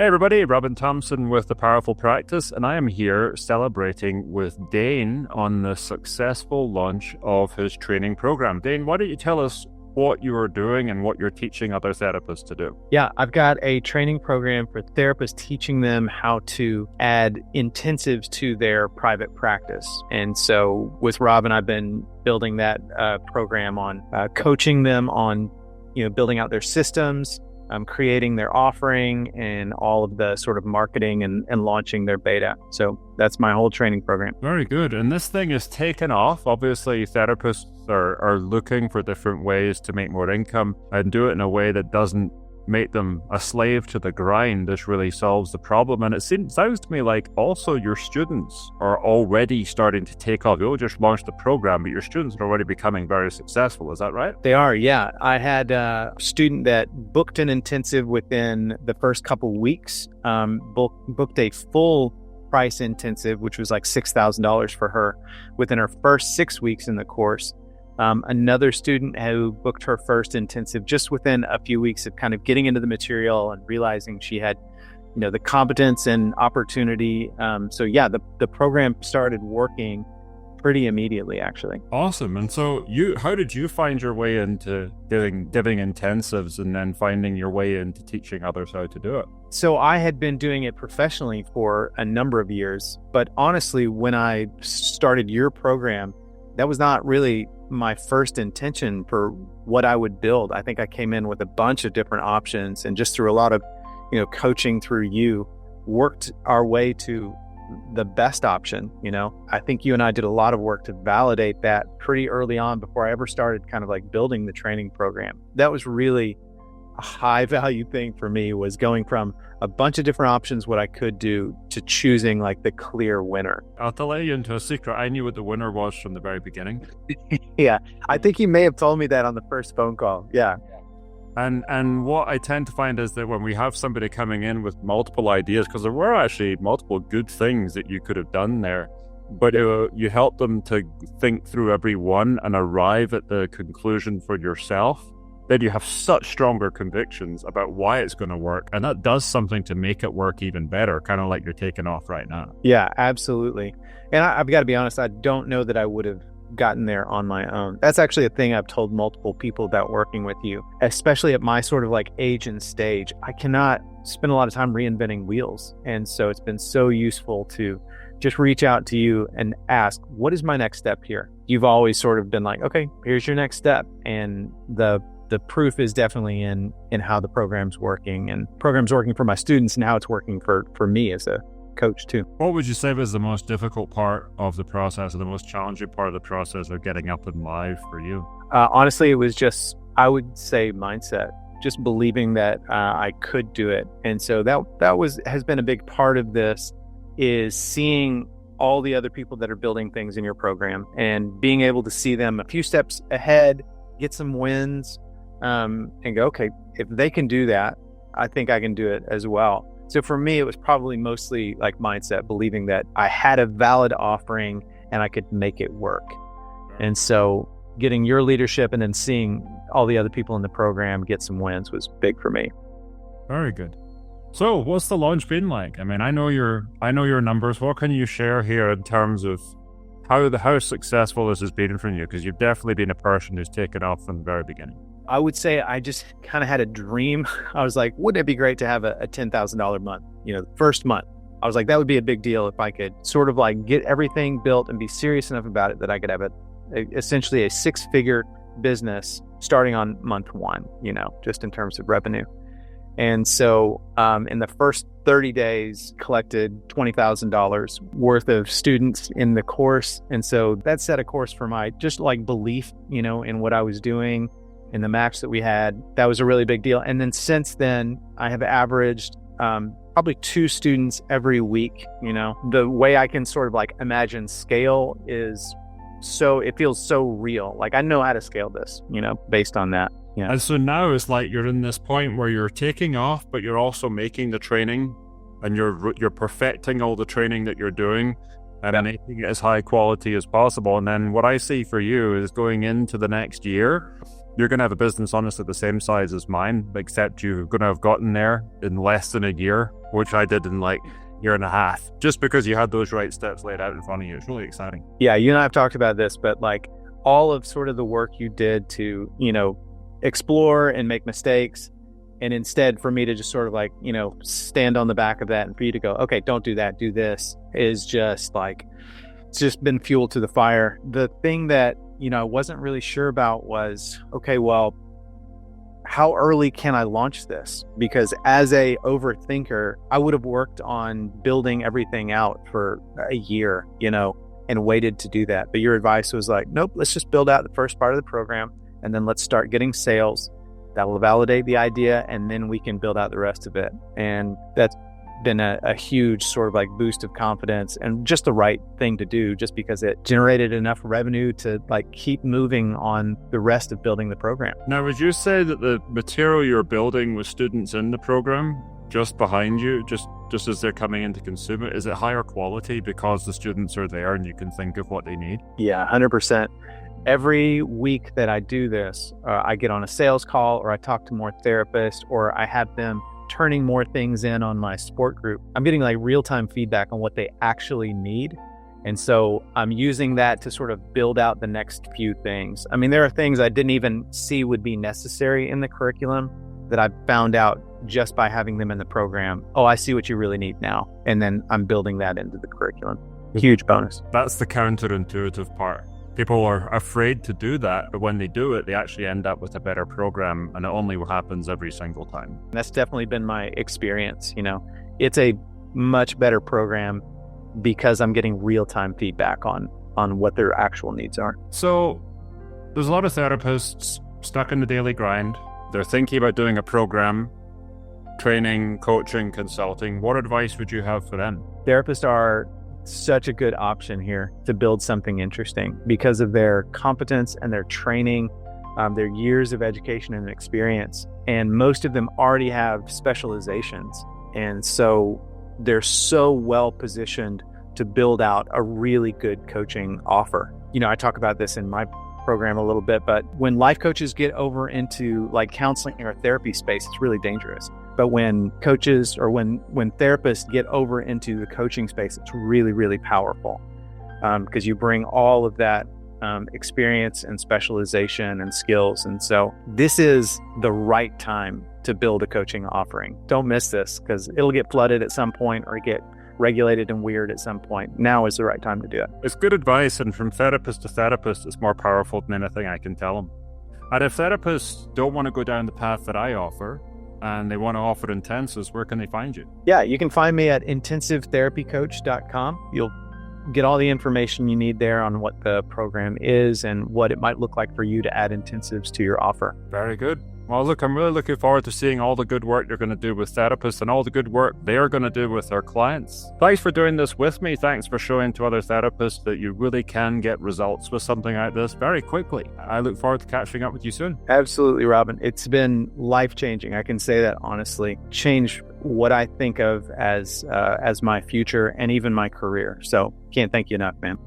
Hey everybody, Robin Thompson with The Powerful Practice, and I am here celebrating with Dane on the successful launch of his training program. Dane, why don't you tell us what you are doing and what you're teaching other therapists to do? Yeah, I've got a training program for therapists teaching them how to add intensives to their private practice. And so with Robin, I've been building that program on coaching them on, building out their systems, creating their offering, and all of the sort of marketing and launching their beta. So that's my whole training program. Very good. And this thing is taken off. Obviously, therapists are looking for different ways to make more income and do it in a way that doesn't make them a slave to the grind. This really solves the problem. And it sounds to me like also your students are already starting to take off. You just launched the program, but your students are already becoming very successful. Is that right? They are, yeah. I had a student that booked an intensive within the first couple weeks, booked a full price intensive, which was like $6,000 for her within her first 6 weeks in the course. Another student who booked her first intensive just within a few weeks of kind of getting into the material and realizing she had, the competence and opportunity. The program started working pretty immediately, actually. Awesome. And so how did you find your way into doing intensives and then finding your way into teaching others how to do it? So I had been doing it professionally for a number of years, but honestly, when I started your program, that was not really my first intention for what I would build. I think I came in with a bunch of different options, and just through a lot of, coaching through you, worked our way to the best option. I think you and I did a lot of work to validate that pretty early on before I ever started kind of like building the training program. That was really a high value thing for me, was going from a bunch of different options, what I could do, to choosing like the clear winner. I'll tell you into a secret. I knew what the winner was from the very beginning. Yeah. I think you may have told me that on the first phone call. Yeah. And what I tend to find is that when we have somebody coming in with multiple ideas, because there were actually multiple good things that you could have done there, but you help them to think through every one and arrive at the conclusion for yourself, then you have such stronger convictions about why it's going to work. And that does something to make it work even better, kind of like you're taking off right now. Yeah, absolutely. And I've got to be honest, I don't know that I would have gotten there on my own. That's actually a thing I've told multiple people about working with you, especially at my sort of like age and stage. I cannot spend a lot of time reinventing wheels. And so it's been so useful to just reach out to you and ask, what is my next step here? You've always sort of been like, okay, here's your next step. And the proof is definitely in how the program's working, and program's working for my students, and how it's working for me as a coach too. What would you say was the most difficult part of the process, or the most challenging part of the process of getting up and live for you? Honestly, it was just, I would say, mindset, just believing that I could do it. And so that has been a big part of this, is seeing all the other people that are building things in your program and being able to see them a few steps ahead, get some wins, and go, okay, if they can do that, I think I can do it as well. So for me, it was probably mostly like mindset, believing that I had a valid offering and I could make it work. And so getting your leadership and then seeing all the other people in the program get some wins was big for me. Very good. So what's the launch been like? I mean, I know your numbers. What can you share here in terms of how successful this has been for you? Because you've definitely been a person who's taken off from the very beginning. I would say I just kind of had a dream. I was like, wouldn't it be great to have a $10,000 month, first month? I was like, that would be a big deal if I could sort of like get everything built and be serious enough about it that I could have essentially a 6-figure business starting on month one, just in terms of revenue. And so in the first 30 days, collected $20,000 worth of students in the course. And so that set a course for my just like belief, in what I was doing, in the match that we had. That was a really big deal. And then since then, I have averaged probably 2 students every week. The way I can sort of like imagine scale is it feels so real. Like I know how to scale this, based on that. Yeah. And so now it's like you're in this point where you're taking off, but you're also making the training, and you're perfecting all the training that you're doing and making it as high quality as possible. And then what I see for you is going into the next year, you're going to have a business honestly the same size as mine, except you're going to have gotten there in less than a year, which I did in like a year and a half, just because you had those right steps laid out in front of you. It's really exciting. Yeah, you and I have talked about this, but like all of sort of the work you did to, explore and make mistakes, and instead for me to just sort of like, stand on the back of that and for you to go, okay, don't do that, do this, is just like, it's just been fuel to the fire. The thing that, I wasn't really sure about was, okay, well, how early can I launch this? Because as a overthinker, I would have worked on building everything out for a year, and waited to do that. But your advice was like, nope, let's just build out the first part of the program, and then let's start getting sales. That will validate the idea, and then we can build out the rest of it. And that's been a huge sort of like boost of confidence, and just the right thing to do, just because it generated enough revenue to like keep moving on the rest of building the program. Now, would you say that the material you're building with students in the program just behind you, just as they're coming in to consume it, is it higher quality because the students are there and you can think of what they need? Yeah, 100%. Every week that I do this, I get on a sales call, or I talk to more therapists, or I have them turning more things in on my support group. I'm getting like real-time feedback on what they actually need. And so I'm using that to sort of build out the next few things. I mean, there are things I didn't even see would be necessary in the curriculum that I found out just by having them in the program. Oh, I see what you really need now. And then I'm building that into the curriculum. Huge bonus. That's the counterintuitive part. People are afraid to do that, but when they do it, they actually end up with a better program, and it only happens every single time. That's definitely been my experience. It's a much better program because I'm getting real-time feedback on what their actual needs are. So there's a lot of therapists stuck in the daily grind. They're thinking about doing a program, training, coaching, consulting. What advice would you have for them? Therapists are such a good option here to build something interesting because of their competence and their training, their years of education and experience. And most of them already have specializations. And so they're so well positioned to build out a really good coaching offer. I talk about this in my program a little bit, but when life coaches get over into like counseling or therapy space, it's really dangerous. But when coaches or when therapists get over into the coaching space, it's really, really powerful because you bring all of that experience and specialization and skills. And so this is the right time to build a coaching offering. Don't miss this because it'll get flooded at some point or get regulated and weird at some point. Now is the right time to do it. It's good advice, and from therapist to therapist, it's more powerful than anything I can tell them. And if therapists don't want to go down the path that I offer, and they want to offer intensives, where can they find you? Yeah, you can find me at intensivtherapycoach.com. You'll get all the information you need there on what the program is and what it might look like for you to add intensives to your offer. Very good. Well, look, I'm really looking forward to seeing all the good work you're going to do with therapists and all the good work they're going to do with their clients. Thanks for doing this with me. Thanks for showing to other therapists that you really can get results with something like this very quickly. I look forward to catching up with you soon. Absolutely, Robin. It's been life-changing. I can say that honestly. Changed what I think of as my future and even my career. So can't thank you enough, man.